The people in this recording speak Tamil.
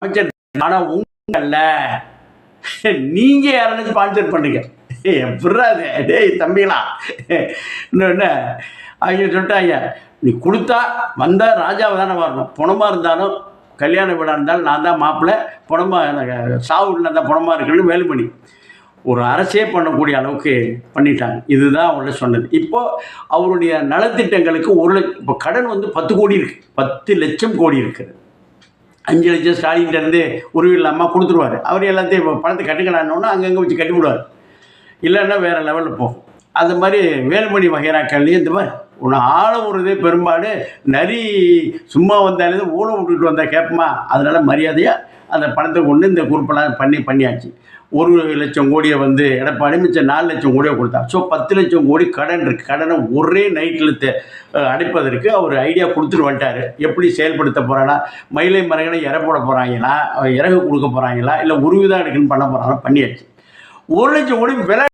அமைச்சர். ஆனா உங்கல்ல நீங்க யாராவது ஸ்பான்சர் பண்ணுங்க. எப்படாது டேய் தம்பிகளா இன்னொன்னு அவங்க சொல்லிட்டாங்க, நீ கொடுத்தா வந்தால் ராஜாவை தானே வரணும், பணமாக இருந்தாலும் கல்யாண விழா இருந்தாலும் நான் தான் மாப்பிள்ளை, பணமாக சாவு இருந்தால் தான் பணமாக இருக்குன்னு வேலுமணி ஒரு அரசே பண்ணக்கூடிய அளவுக்கு பண்ணிட்டாங்க. இதுதான் அவங்கள்ட்ட சொன்னது. இப்போது அவருடைய நலத்திட்டங்களுக்கு 1 லட்சம், இப்போ கடன் வந்து 10 கோடி இருக்குது, 10 லட்சம் கோடி இருக்குது. 5 லட்சம் ஸ்டாலின்கிட்டேருந்து உருவம் இல்லாமல் கொடுத்துருவார். அவர் எல்லாத்தையும் இப்போ பணத்தை கட்டுக்கலான்னொன்னா அங்கங்கே வச்சு கட்டி விடுவார், இல்லைன்னா வேறு லெவலில் போகும். அந்த மாதிரி வேலுமணி வகைராக்கள்லேயும் இந்த மாதிரி ஒன்று ஆழ விடுறதே பெரும்பாடு. நரி சும்மா வந்தாலே ஊழல் விட்டுட்டு வந்தால் கேட்போமா, அதனால் மரியாதையாக அந்த பணத்தை கொண்டு இந்த குரூப்பெல்லாம் பண்ணியாச்சு. 1 லட்சம் கோடியை வந்து எடப்பாடி மிச்சம் 4 லட்சம் கோடியை கொடுத்தா. ஸோ 10 லட்சம் கோடி கடன் இருக்குது. கடனை ஒரே நைட்டில் அடைப்பதற்கு அவர் ஐடியா கொடுத்துட்டு வந்துட்டார். எப்படி செயல்படுத்த போகிறானா, மயிலை மரகனை இற போட போகிறாங்களா, இறகு கொடுக்க போகிறாங்களா, இல்லை உருவிதான் எடுக்குன்னு பண்ண போகிறாங்களா, பண்ணியாச்சு. 1 லட்சம் கோடி விலை